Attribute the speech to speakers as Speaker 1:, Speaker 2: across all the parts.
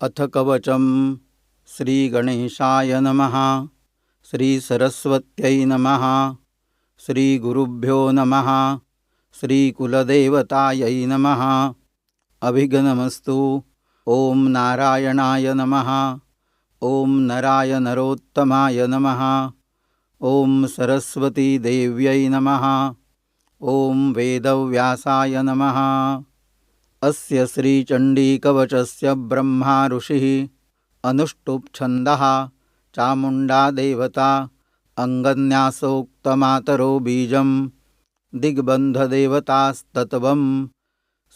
Speaker 1: अथ कवचम्। श्रीगणेशाय नमः। श्रीसरस्वत्यै नमः। श्रीगुरुभ्यो नमः। श्रीकुलदेवतायै नमः। अभिगमस्तु। ॐ नारायणाय नमः। ॐ नराय नरोत्तमाय नमः। ॐ सरस्वतीदेव्यै नमः। ॐ वेदव्यासाय नमः। अस्य श्रीचण्डीकवचस्य ब्रह्मा ऋषिः, अनुष्टुप् छन्दः, चामुण्डा देवता, अङ्गन्यासोक्तमातरो बीजं, दिग्बन्धदेवतास्तत्त्वं,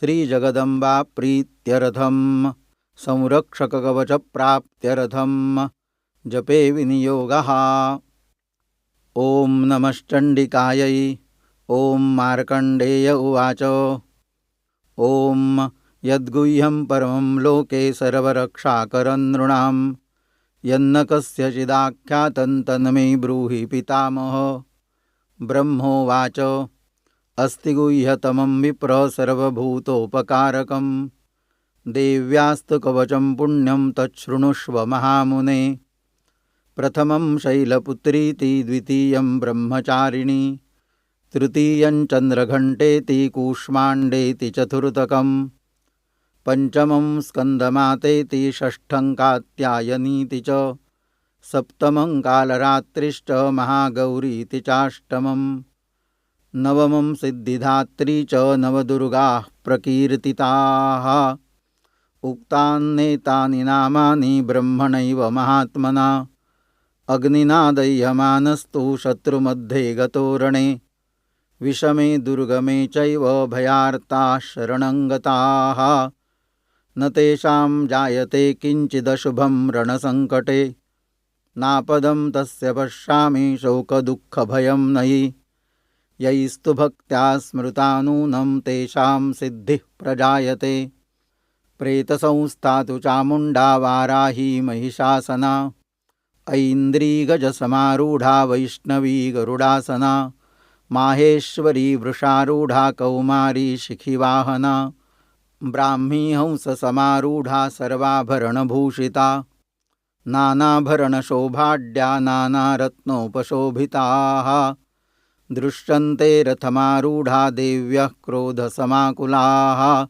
Speaker 1: श्रीजगदम्बा प्रीत्यर्थं, संरक्षककवचप्राप्त्यर्थं जपे विनियोगः। ॐ नमश्चण्डिकायै। ॐ मार्कण्डेय उवाच। ॐ यद्गुह्यं परमं लोके सर्वरक्षाकरं नृणां, यन्न कस्यचिदाख्यातं तन्मे ब्रूहि पितामह। ब्रह्मोवाच। अस्ति गुह्यतमं विप्र सर्वभूतोपकारकं, देव्यास्तु कवचं पुण्यं तच्छृणुष्व महामुने। प्रथमं शैलपुत्रीति, द्वितीयं ब्रह्मचारिणी, तृतीयं चन्द्रघण्टेति, कूष्माण्डेति चतुर्थकं, पञ्चमं स्कन्दमातेति, षष्ठं कात्यायनीति च, सप्तमं कालरात्रिश्च महागौरीति चाष्टमं, नवमं सिद्धिदात्री च नवदुर्गाः प्रकीर्तिताः। उक्तान्नेतानि नामानि ब्रह्मणैव महात्मना, अग्निना दह्यमानस्तु शत्रुमध्ये गतो रणे, विषमे दुर्गमे चैव भयार्ताः शरणं गताः। न तेषां जायते किञ्चिदशुभं रणसङ्कटे, नापदं तस्य पश्यामि शोकदुःखभयं नहि। यैस्तु भक्त्या स्मृता नूनं तेषां सिद्धिः प्रजायते, प्रेतसंस्था तु चामुण्डा वाराही महिषासना, ऐन्द्री गजसमारूढा वैष्णवी गरुडासना, माहेश्वरी वृषारूढा कौमारी शिखिवाहना, ब्राह्मी हंससमारूढा सर्वाभरणभूषिता, नानाभरणशोभाढ्या नानारत्नोपशोभिताः। दृश्यन्ते रथमारूढा देव्यः क्रोधसमाकुलाः,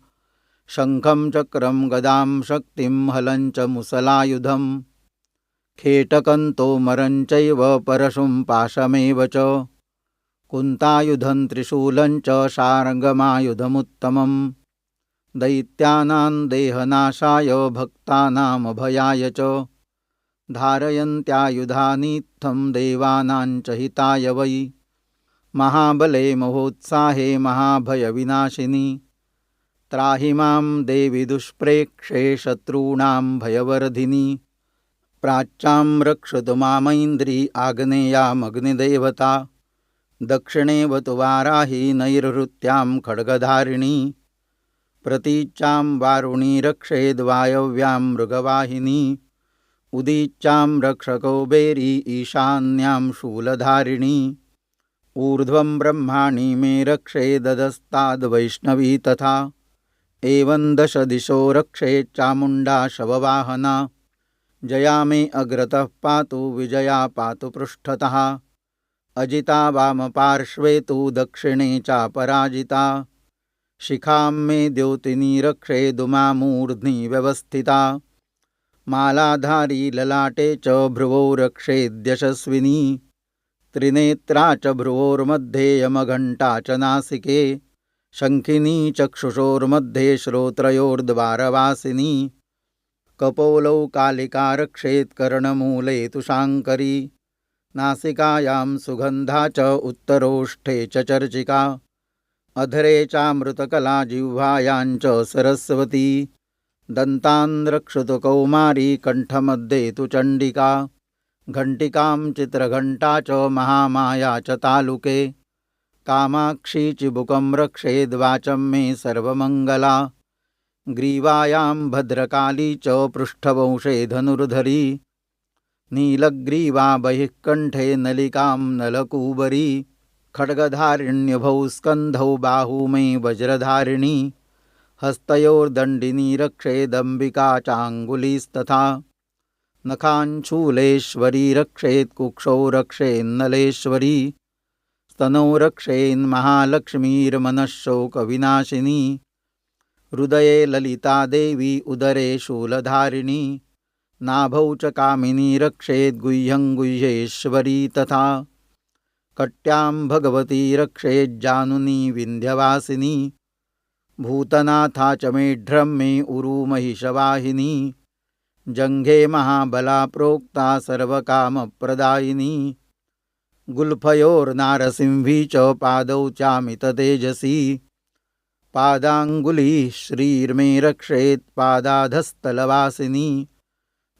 Speaker 1: शङ्खं चक्रं गदां शक्तिं हलं च मुसलायुधं, खेटकं तोमरं चैव परशुं पाशमेव च, कुन्तायुधं त्रिशूलं च शार्ङ्गमायुधमुत्तमं, दैत्यानां देहनाशाय भक्तानामभयाय च, धारयन्त्यायुधानीत्थं देवानां च हिताय वै। महाबले महोत्साहे महाभयविनाशिनी, त्राहि मां देवि दुष्प्रेक्षे शत्रूणां भयवर्धिनी। प्राच्यां रक्षतु मामैन्द्री आग्नेयामग्निदेवता, दक्षिणेवतु वाराही नैरृत्यां खड्गधारिणी, प्रतीच्यां वारुणी रक्षेद्वायव्यां मृगवाहिनी, उदीच्यां रक्षकोबेरी ईशान्यां शूलधारिणी, ऊर्ध्वं ब्रह्माणि मे रक्षेदस्ताद्वैष्णवी तथा, एवं दश दिशो रक्षेत् चामुण्डा शववाहना। जया मे अग्रतः पातु, विजया पातु पृष्ठतः, अजिता वामपार्श्वे तु दक्षिणे चापराजिता, शिखां मे द्योतिनी रक्षेदुमामूर्ध्नि व्यवस्थिता, मालाधारी ललाटे च भ्रुवौ रक्षेद्यशस्विनी, त्रिनेत्रा च भ्रुवोर्मध्ये यमघण्टा च नासिके, शङ्खिनी चक्षुषोर्मध्ये श्रोत्रयोर्द्वारवासिनी, कपोलौ कालिका रक्षेत् कर्णमूले तु शाङ्करी, नासिकायां सुगन्धा च उत्तरोष्ठे च चर्चिका, अधरे चामृतकला जिह्वायां च सरस्वती, दन्तान् रक्षतु कौमारी कण्ठमध्ये तु चण्डिका, घण्टिकां चित्रघण्टा च महामाया च तालुके, कामाक्षी चिबुकं रक्षेद्वाचं मे सर्वमङ्गला, ग्रीवायां भद्रकाली च पृष्ठवंशे धनुर्धरी, नीलग्रीवा बहिः कण्ठे नलिकां नलकूबरी, खड्गधारिण्युभौ स्कन्धौ बाहू मे वज्रधारिणी, हस्तयोर्दण्डिनी रक्षेदम्बिका चाङ्गुलीस्तथा नखाञ्चूलेश्वरी रक्षेत् कुक्षौ रक्षेन्नलेश्वरी स्तनौ रक्षेन्महालक्ष्मीर्मनःशोकविनाशिनी हृदये ललिता देवी उदरे शूलधारिणी नाभौ च कामिनी रक्षेद्गुह्यं गुह्येश्वरी तथा कट्यां भगवती रक्षेज्जानुनी विन्ध्यवासिनी भूतनाथा च मेढ्रं मे उरुमहिषवाहिनी जङ्घे महाबला प्रोक्ता सर्वकामप्रदायिनी गुल्फयोर्नारसिंही च पादौ चामिततेजसी पादाङ्गुली श्रीर्मे रक्षेत् पादाधस्तलवासिनी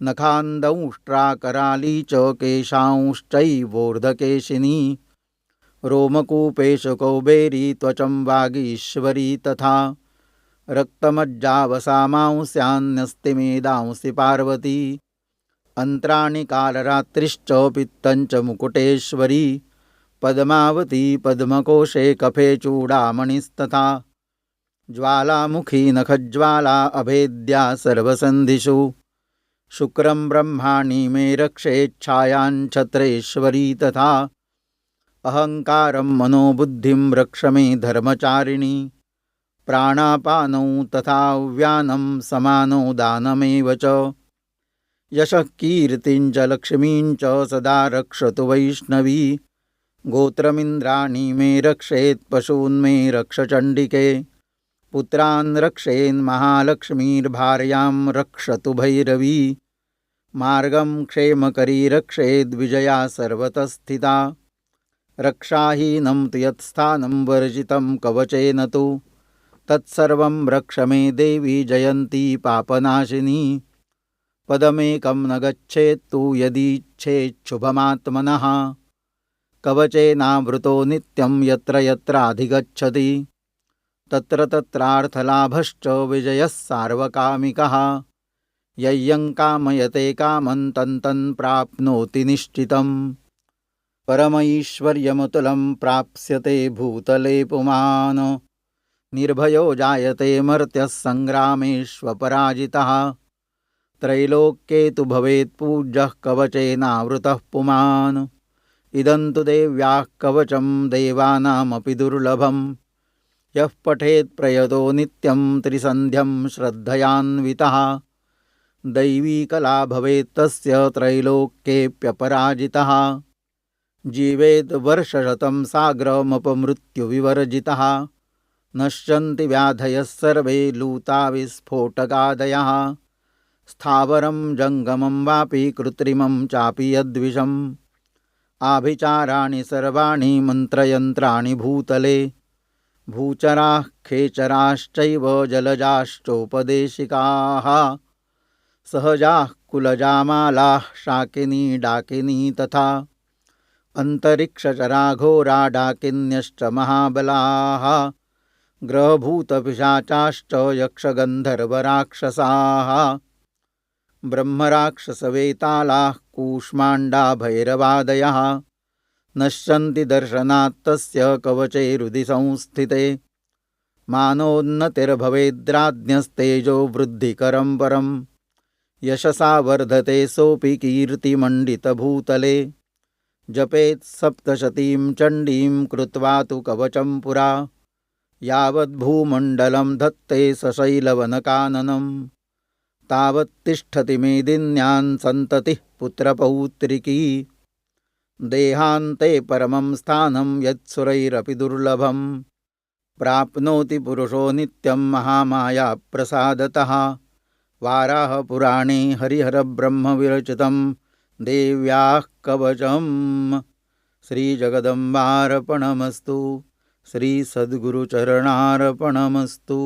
Speaker 1: नखान्दंष्ट्राकराली च केशांश्चैवोर्ध्वकेशिनी रोमकूपेशकौबेरी त्वचं वागीश्वरी तथा रक्तमज्जावसामांस्यान्यस्ति मेदांसि पार्वती अन्त्राणि कालरात्रिश्च पित्तञ्च मुकुटेश्वरी पद्मावती पद्मकोशे कफे चूडामणिस्तथा ज्वालामुखी नखज्वाला अभेद्या सर्वसन्धिषु शुक्रं ब्रह्माणि मे रक्षेच्छायाञ्छत्रेश्वरी तथा अहङ्कारं मनोबुद्धिं रक्ष मे धर्मचारिणी प्राणापानौ तथा व्यानं समानौ दानमेव च यशः कीर्तिं च लक्ष्मीं च सदा रक्षतु वैष्णवी गोत्रमिन्द्राणि मे रक्षेत् पशून् मे रक्ष चण्डिके पुत्रान् रक्षेन्महालक्ष्मीर्भार्यां रक्षतु भैरवी मार्गं क्षेमकरी रक्षेद्विजया सर्वतः स्थिता रक्षाहीनं तु यत्स्थानं वर्जितं कवचेन तु तत्सर्वं रक्ष मे देवी जयन्ती पापनाशिनी पदमेकं न गच्छेत्तु यदीच्छेच्छुभमात्मनः कवचेनावृतो नित्यं यत्र यत्राधिगच्छति तत्र तत्रार्थलाभश्च विजयः सार्वकामिकः यय्यं कामयते कामं तं प्राप्नोति निश्चितम् परमैश्वर्यमतुलं प्राप्स्यते भूतले पुमान् निर्भयो जायते मर्त्यः सङ्ग्रामेष्वपराजितः त्रैलोक्ये तु भवेत् पूज्यः कवचेनावृतः पुमान् इदं तु देव्याः कवचं देवानामपि दुर्लभम् यः पठेत् प्रयतो नित्यं त्रिसन्ध्यं श्रद्धयान्वितः दैवी कला भवेत् तस्य त्रैलोक्येऽप्यपराजितः जीवेत् वर्षशतं साग्रमपमृत्युविवर्जितः नश्यन्ति व्याधयः सर्वे लूता विस्फोटकादयः स्थावरं जङ्गमं वापि कृत्रिमं चापि यद्विषम् आभिचाराणि सर्वाणि मन्त्रयन्त्राणि भूतले भूचराः खेचराश्चैव जलजाश्चोपदेशिकाः सहजाः कुलजामालाः शाकिनी डाकिनी तथा अन्तरिक्षचरा घोरा डाकिन्यश्च महाबलाः ग्रहभूतपिशाचाश्च यक्षगन्धर्वराक्षसाः ब्रह्मराक्षसवेतालाः कूष्माण्डा भैरवादयः नश्यन्ति दर्शनात् तस्य कवचे हृदि संस्थिते मानोन्नतिर्भवेद्राज्ञस्तेजो वृद्धिकरं परं यशसा वर्धते सोऽपि कीर्तिमण्डितभूतले जपेत् सप्तशतीं चण्डीं कृत्वा तु कवचं पुरा यावद्भूमण्डलं धत्ते सशैलवनकाननं तावत् तिष्ठति मेदिन्यां सन्ततिः पुत्रपौत्रिकी देहान्ते परमं स्थानं यत्सुरैरपि दुर्लभं प्राप्नोति पुरुषो नित्यं महामायाप्रसादतः वाराहपुराणे हरिहरब्रह्मविरचितं देव्याः कवचं श्रीजगदम्बार्पणमस्तु श्रीसद्गुरुचरणार्पणमस्तु।